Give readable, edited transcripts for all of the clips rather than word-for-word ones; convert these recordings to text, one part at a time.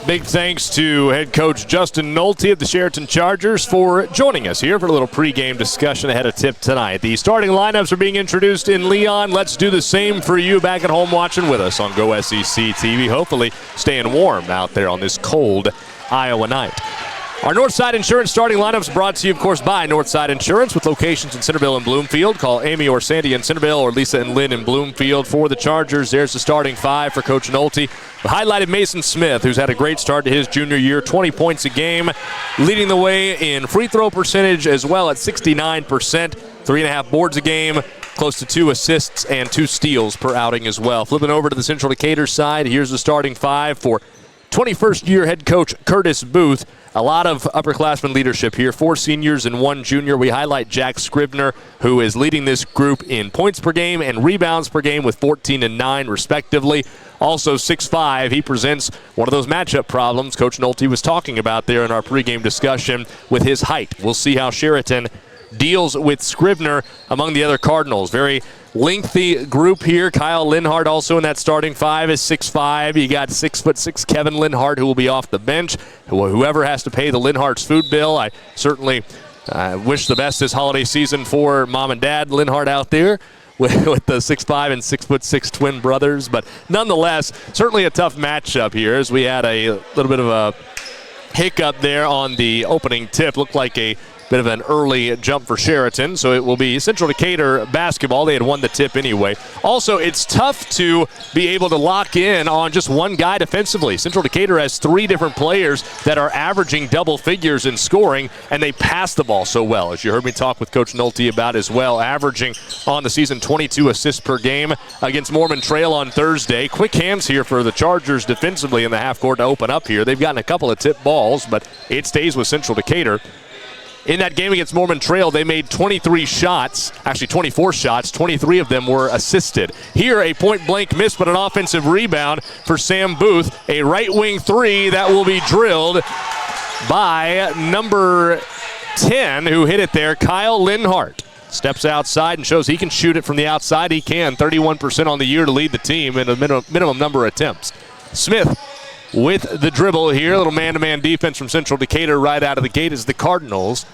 Big thanks to head coach Justin Nolte of the Chariton Chargers for joining us here for a little pregame discussion ahead of tip tonight. The starting lineups are being introduced in Leon. Let's do the same for you back at home watching with us on Go SEC TV. Hopefully staying warm out there on this cold Iowa night. Our Northside Insurance starting lineups brought to you, of course, by Northside Insurance with locations in Centerville and Bloomfield. Call Amy or Sandy in Centerville or Lisa and Lynn in Bloomfield. For the Chargers, there's the starting five for Coach Nolte. We highlighted Mason Smith, who's had a great start to his junior year, 20 points a game, leading the way in free throw percentage as well at 69%, 3.5 boards a game, close to 2 assists and 2 steals per outing as well. Flipping over to the Central Decatur side, here's the starting five for 21st year head coach Curtis Booth. A lot of upperclassmen leadership here, 4 seniors and 1 junior. We highlight Jack Scribner, who is leading this group in points per game and rebounds per game with 14 and 9 respectively. Also 6'5", he presents one of those matchup problems Coach Nolte was talking about there in our pregame discussion with his height. We'll see how Chariton deals with Scribner among the other Cardinals. Very lengthy group here. Kyle Linhart also in that starting five is 6'5". You got 6'6" Kevin Linhart, who will be off the bench. Whoever has to pay the Linhart's food bill, I certainly wish the best this holiday season for mom and dad Linhart out there with the 6'5" and 6'6" twin brothers. But nonetheless, certainly a tough matchup here as we had a little bit of a hiccup there on the opening tip. Looked like a bit of an early jump for Chariton, so it will be Central Decatur basketball. They had won the tip anyway. Also, it's tough to be able to lock in on just one guy defensively. Central Decatur has 3 different players that are averaging double figures in scoring, and they pass the ball so well, as you heard me talk with Coach Nolte about as well, averaging on the season 22 assists per game against Mormon Trail on Thursday. Quick hands here for the Chargers defensively in the half court to open up here. They've gotten a couple of tip balls, but it stays with Central Decatur. In that game against Mormon Trail, they made 23 shots, actually 24 shots. 23 of them were assisted. Here, a point-blank miss, but an offensive rebound for Sam Booth. A right-wing three that will be drilled by number 10, who hit it there, Kyle Linhart. Steps outside and shows he can shoot it from the outside. He can, 31% on the year to lead the team in a minimum number of attempts. Smith with the dribble here. A little man-to-man defense from Central Decatur right out of the gate as the Cardinals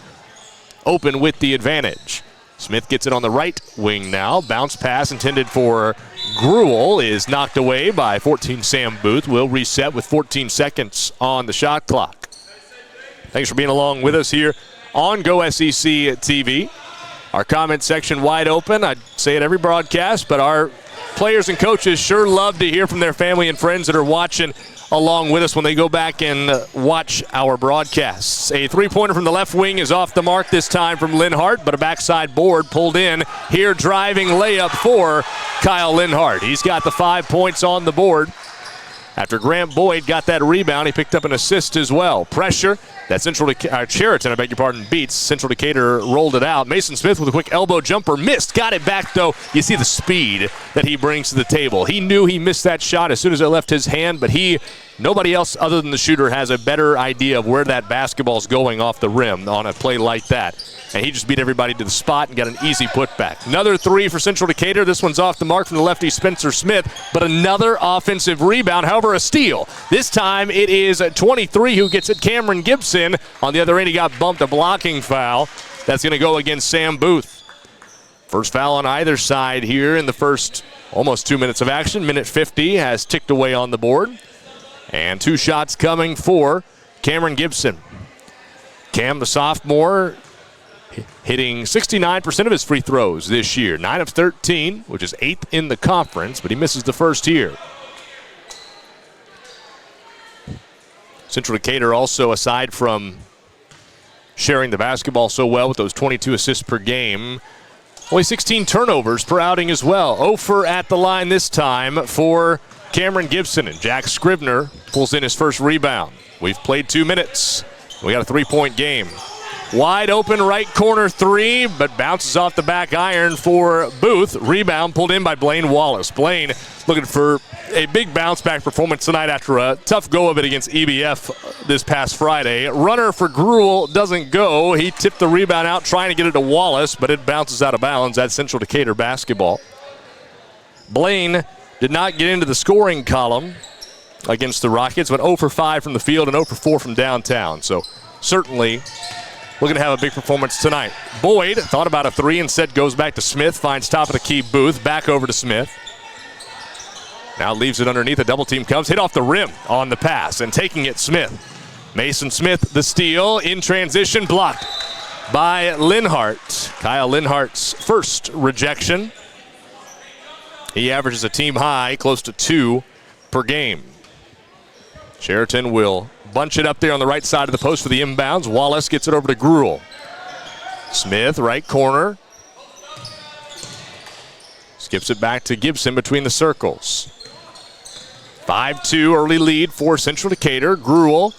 open with the advantage. Smith gets it on the right wing now. Bounce pass intended for Gruel is knocked away by 14 Sam Booth. Will reset with 14 seconds on the shot clock. Thanks for being along with us here on Go SEC TV. Our comment section wide open. I say it every broadcast, but our players and coaches sure love to hear from their family and friends that are watching along with us when they go back and watch our broadcasts. A three-pointer from the left wing is off the mark this time from Linhart, but a backside board pulled in. Here driving layup for Kyle Linhart. He's got the 5 points on the board. After Grant Boyd got that rebound, he picked up an assist as well. Pressure that Chariton, beats. Central Decatur rolled it out. Mason Smith with a quick elbow jumper, missed. Got it back, though. You see the speed that he brings to the table. He knew he missed that shot as soon as it left his hand, but nobody else other than the shooter has a better idea of where that basketball's going off the rim on a play like that. And he just beat everybody to the spot and got an easy putback. Another three for Central Decatur. This one's off the mark from the lefty Spencer Smith, but another offensive rebound, however a steal. This time it is 23 who gets it, Cameron Gibson. On the other end, he got bumped, a blocking foul. That's going to go against Sam Booth. First foul on either side here in the first almost 2 minutes of action. Minute 50 has ticked away on the board. And 2 shots coming for Cameron Gibson. Cam, the sophomore, hitting 69% of his free throws this year. 9 of 13, which is 8th in the conference, but he misses the first here. Central Decatur also, aside from sharing the basketball so well with those 22 assists per game, only 16 turnovers per outing as well. 0 for at the line this time for Cameron Gibson, and Jack Scribner pulls in his first rebound. We've played 2 minutes. We got a 3-point game. Wide open right corner three, but bounces off the back iron for Booth. Rebound pulled in by Blaine Wallace. Blaine looking for a big bounce back performance tonight after a tough go of it against EBF this past Friday. Runner for Gruel doesn't go. He tipped the rebound out trying to get it to Wallace, but it bounces out of bounds. That's Central Decatur basketball. Blaine did not get into the scoring column against the Rockets, but 0 for 5 from the field and 0 for 4 from downtown. So certainly looking to have a big performance tonight. Boyd thought about a three, instead goes back to Smith, finds top of the key Booth, back over to Smith. Now leaves it underneath, a double team comes, hit off the rim on the pass, and taking it Smith. Mason Smith, the steal, in transition, blocked by Linhart. Kyle Linhart's first rejection. He averages a team high, close to 2 per game. Chariton will bunch it up there on the right side of the post for the inbounds. Wallace gets it over to Gruel. Smith, right corner. Skips it back to Gibson between the circles. 5-2 early lead for Central Decatur. Gruel.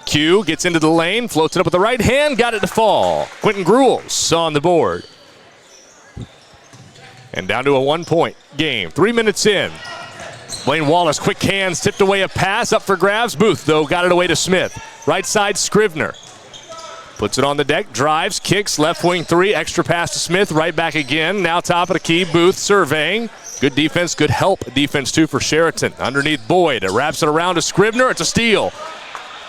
Q gets into the lane, floats it up with the right hand, got it to fall. Quentin Gruel's on the board. And down to a 1-point game. 3 minutes in. Blaine Wallace, quick hands, tipped away a pass, up for grabs. Booth, though, got it away to Smith. Right side, Scrivener. Puts it on the deck, drives, kicks, left wing three, extra pass to Smith, right back again. Now top of the key, Booth surveying. Good defense, good help defense, too, for Chariton. Underneath Boyd, it wraps it around to Scrivener. It's a steal.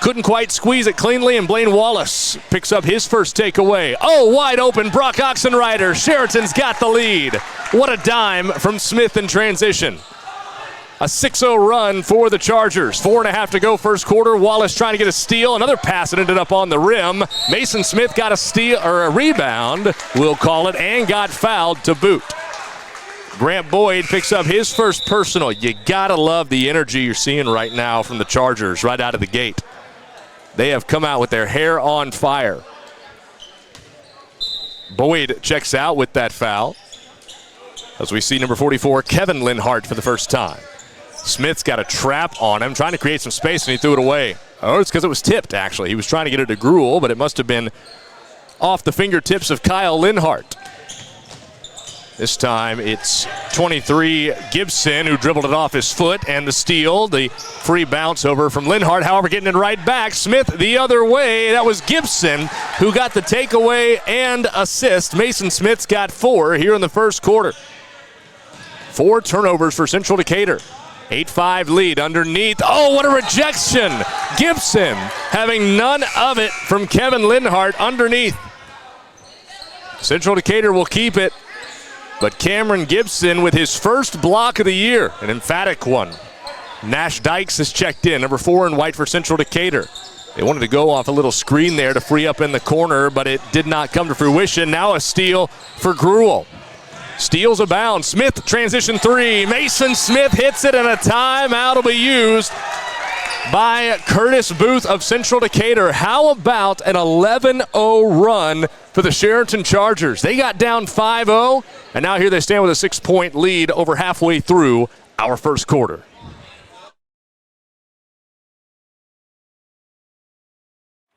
Couldn't quite squeeze it cleanly, and Blaine Wallace picks up his first takeaway. Oh, wide open, Brock Oxenrider. Chariton's got the lead. What a dime from Smith in transition. A 6-0 run for the Chargers. 4.5 to go first quarter. Wallace trying to get a steal. Another pass that ended up on the rim. Mason Smith got a steal, or a rebound, we'll call it, and got fouled to boot. Grant Boyd picks up his first personal. You gotta love the energy you're seeing right now from the Chargers right out of the gate. They have come out with their hair on fire. Boyd checks out with that foul. As we see number 44, Kevin Linhart, for the first time. Smith's got a trap on him, trying to create some space, and he threw it away. Oh, it's because it was tipped, actually. He was trying to get it to Gruel, but it must have been off the fingertips of Kyle Linhart. This time it's 23 Gibson who dribbled it off his foot, and the steal, the free bounce over from Linhart. However, getting it right back. Smith the other way. That was Gibson who got the takeaway and assist. Mason Smith's got 4 here in the first quarter. 4 turnovers for Central Decatur. 8-5 lead underneath. Oh, what a rejection. Gibson having none of it from Kevin Linhart underneath. Central Decatur will keep it. But Cameron Gibson with his first block of the year, an emphatic one. Nash Dykes has checked in, number 4 in white for Central Decatur. They wanted to go off a little screen there to free up in the corner, but it did not come to fruition. Now a steal for Gruel. Steals abound. Smith, transition 3. Mason Smith hits it, and a timeout will be used by Curtis Booth of Central Decatur. How about an 11-0 run for the Chariton Chargers? They got down 5-0, and now here they stand with a 6-point lead over halfway through our first quarter.